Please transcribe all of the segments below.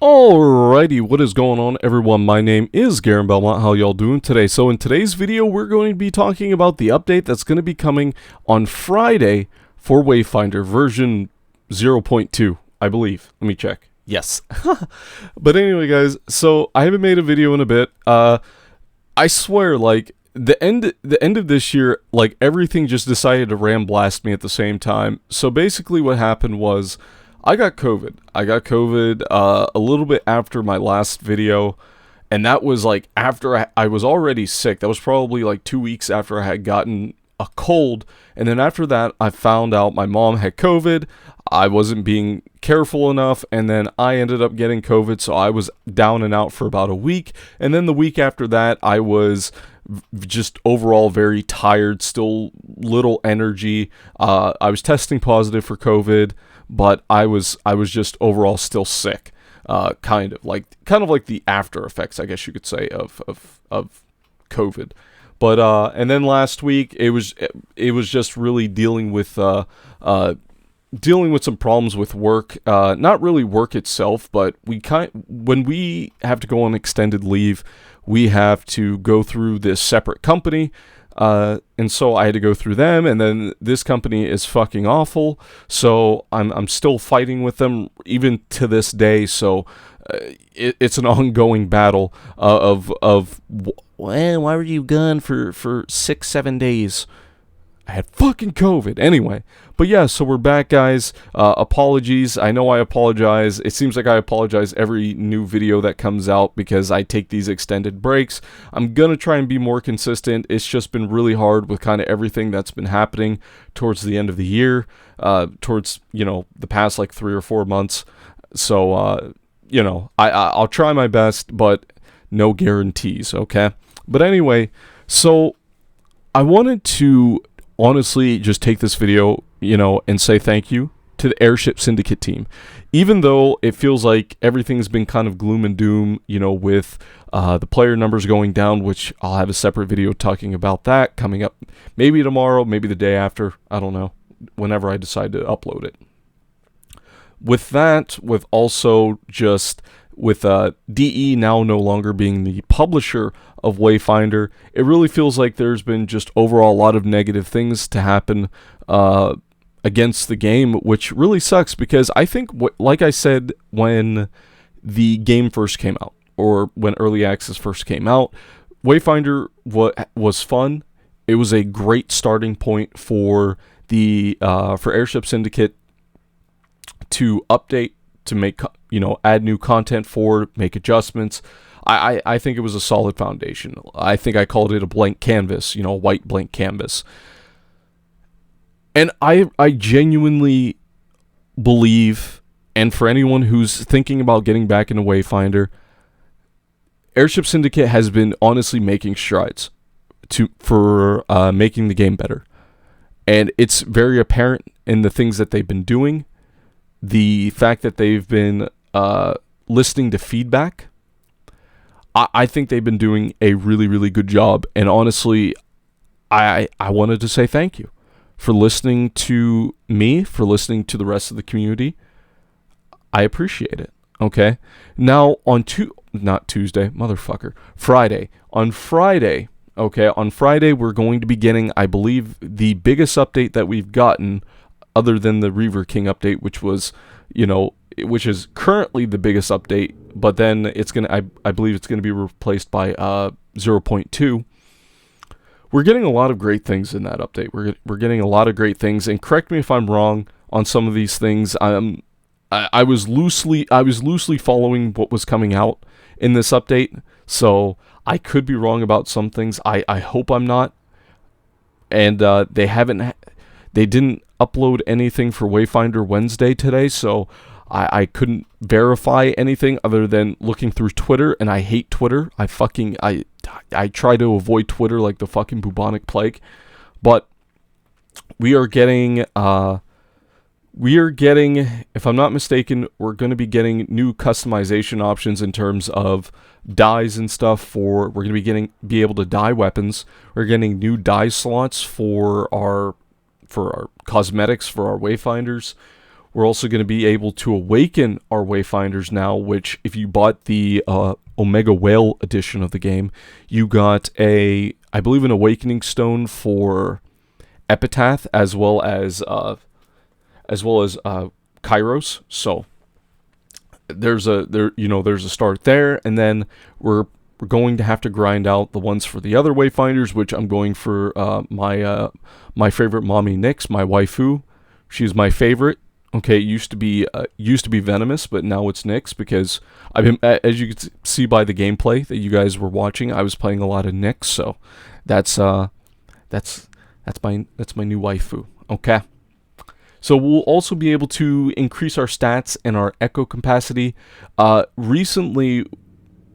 Alrighty, what is going on everyone? My name is Garen Belmont. How y'all doing today? So in today's video, we're going to be talking about the update that's going to be coming on Friday for Wayfinder version 0.2, I believe. Let me check. Yes. But anyway, guys, so I haven't made a video in a bit. I swear, like, the end of this year, like, everything just decided to ram blast me at the same time. So basically what happened was I got COVID. A little bit after my last video, and that was like after I was already sick. That was probably like 2 weeks after I had gotten a cold, and then after that I found out my mom had COVID. I wasn't being careful enough, and then I ended up getting COVID, so I was down and out for about a week, and then the week after that I was just overall very tired, still little energy. I was testing positive for COVID, but I was just overall still sick, kind of like the after effects, I guess you could say, of COVID. But and then last week it was just really dealing with some problems with work. Not really work itself, but when we have to go on extended leave, we have to go through this separate company. And so I had to go through them, and then this company is fucking awful, so I'm still fighting with them even to this day. So it's an ongoing battle of well, why were you gone for 6-7 days? I had fucking COVID. Anyway, but yeah, so we're back, guys. Apologies. I know I apologize. It seems like I apologize every new video that comes out because I take these extended breaks. I'm gonna try and be more consistent. It's just been really hard with kind of everything that's been happening towards the end of the year, towards, the past like 3 or 4 months. So, I'll try my best, but no guarantees, okay? But anyway, so I wanted to honestly just take this video, and say thank you to the Airship Syndicate team. Even though it feels like everything's been kind of gloom and doom, with the player numbers going down, which I'll have a separate video talking about that coming up maybe tomorrow, maybe the day after, I don't know, whenever I decide to upload it. With that, with also just with DE now no longer being the publisher of Wayfinder, it really feels like there's been just overall a lot of negative things to happen against the game, which really sucks because I think, like I said, when the game first came out, or when Early Access first came out, Wayfinder was fun. It was a great starting point for for Airship Syndicate to update, to make, add new content for, make adjustments. I think it was a solid foundation. I think I called it a blank canvas, a white blank canvas. And I genuinely believe, and for anyone who's thinking about getting back into Wayfinder, Airship Syndicate has been honestly making strides for making the game better. And it's very apparent in the things that they've been doing. The fact that they've been listening to feedback, I think they've been doing a really, really good job. And honestly, I wanted to say thank you for listening to me, for listening to the rest of the community. I appreciate it. Okay. Now on Friday. On Friday, okay, we're going to be getting, I believe, the biggest update that we've gotten, other than the Reaver King update, which was, which is currently the biggest update, but then it's gonna, I believe it's gonna be replaced by 0.2. We're getting a lot of great things in that update. We're getting a lot of great things, and correct me if I'm wrong on some of these things. I was loosely following what was coming out in this update, so I could be wrong about some things. I hope I'm not. And they didn't upload anything for Wayfinder Wednesday today, so I couldn't verify anything other than looking through Twitter, and I hate Twitter. I try to avoid Twitter like the fucking bubonic plague. But we are getting, if I'm not mistaken, we're going to be getting new customization options in terms of dyes and stuff. We're going to be able to dye weapons. We're getting new dye slots for our cosmetics for our Wayfinders. We're also going to be able to awaken our Wayfinders now, which if you bought the Omega Whale edition of the game, you got I believe an awakening stone for Epitaph as well as Kairos. So there's a start there, and then we're going to have to grind out the ones for the other Wayfinders, which I'm going for my favorite mommy Nyx, my waifu. She's my favorite. Okay, it used to be Venomous, but now it's Nyx because I've been, as you can see by the gameplay that you guys were watching, I was playing a lot of Nyx, so that's my new waifu. Okay. So we'll also be able to increase our stats and our echo capacity. Recently,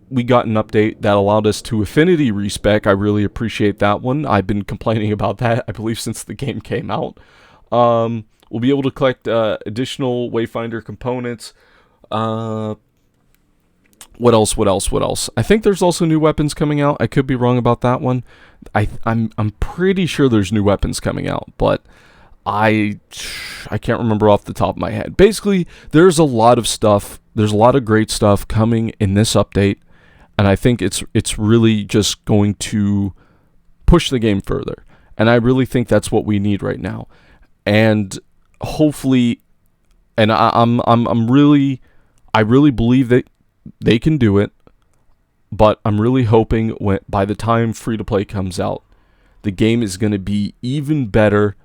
we got an update that allowed us to affinity respec. I really appreciate that one. I've been complaining about that, I believe, since the game came out. We'll be able to collect additional Wayfinder components. What else? I think there's also new weapons coming out. I could be wrong about that one. I'm pretty sure there's new weapons coming out, but I can't remember off the top of my head. Basically, there's a lot of stuff. There's a lot of great stuff coming in this update, and I think it's really just going to push the game further. And I really think that's what we need right now. And hopefully, and I really believe that they can do it. But I'm really hoping by the time free to play comes out, the game is going to be even better.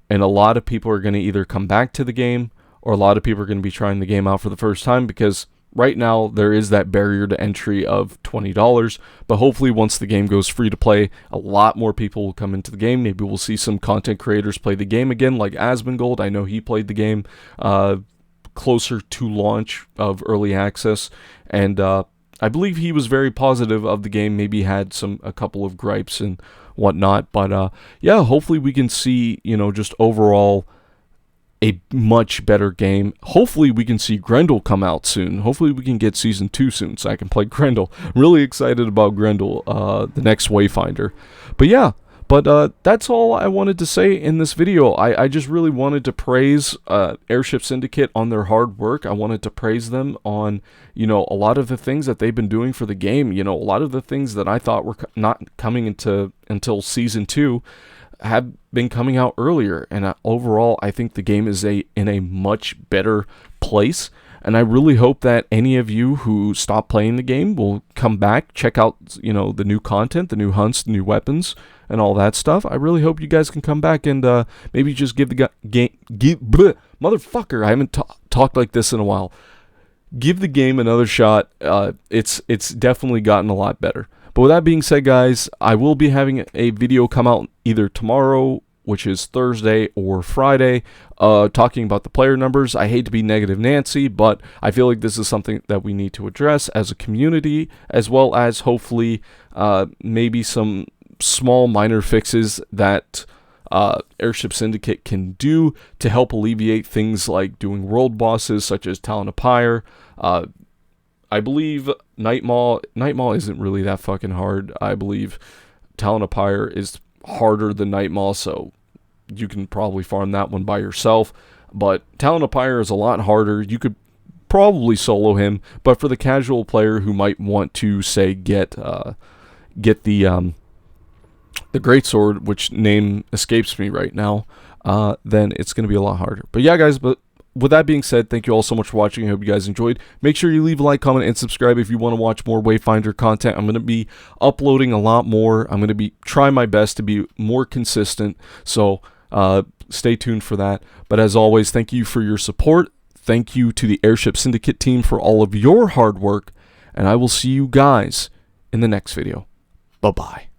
And a lot of people are going to either come back to the game, or a lot of people are going to be trying the game out for the first time, because right now there is that barrier to entry of $20. But hopefully once the game goes free to play, a lot more people will come into the game. Maybe we'll see some content creators play the game again, like Asmongold. I know he played the game closer to launch of early access, and I believe he was very positive of the game. Maybe had a couple of gripes and whatnot, but yeah, hopefully we can see, just overall a much better game. Hopefully we can see Grendel come out soon. Hopefully we can get Season 2 soon so I can play Grendel. I'm really excited about Grendel, the next Wayfinder. But yeah, that's all I wanted to say in this video. I just really wanted to praise Airship Syndicate on their hard work. I wanted to praise them on, a lot of the things that they've been doing for the game. A lot of the things that I thought were not coming until Season 2 have been coming out earlier. And overall, I think the game is in a much better place. And I really hope that any of you who stop playing the game will come back, check out, the new content, the new hunts, the new weapons, and all that stuff. I really hope you guys can come back and maybe just give the game, motherfucker, I haven't talked like this in a while. Give the game another shot. It's definitely gotten a lot better. But with that being said, guys, I will be having a video come out either tomorrow, which is Thursday, or Friday, talking about the player numbers. I hate to be negative Nancy, but I feel like this is something that we need to address as a community, as well as hopefully maybe some small minor fixes that Airship Syndicate can do to help alleviate things like doing world bosses such as Talon of Pyre. I believe Nightmaw isn't really that fucking hard. I believe Talon of Pyre is harder than Nightmaw, so you can probably farm that one by yourself. But Talon of Pyre is a lot harder. You could probably solo him, but for the casual player who might want to, say, get the Greatsword, which name escapes me right now, then it's going to be a lot harder. But yeah, guys, with that being said, thank you all so much for watching. I hope you guys enjoyed. Make sure you leave a like, comment, and subscribe if you want to watch more Wayfinder content. I'm going to be uploading a lot more. I'm going to be trying my best to be more consistent, so stay tuned for that. But as always, thank you for your support. Thank you to the Airship Syndicate team for all of your hard work, and I will see you guys in the next video. Bye-bye.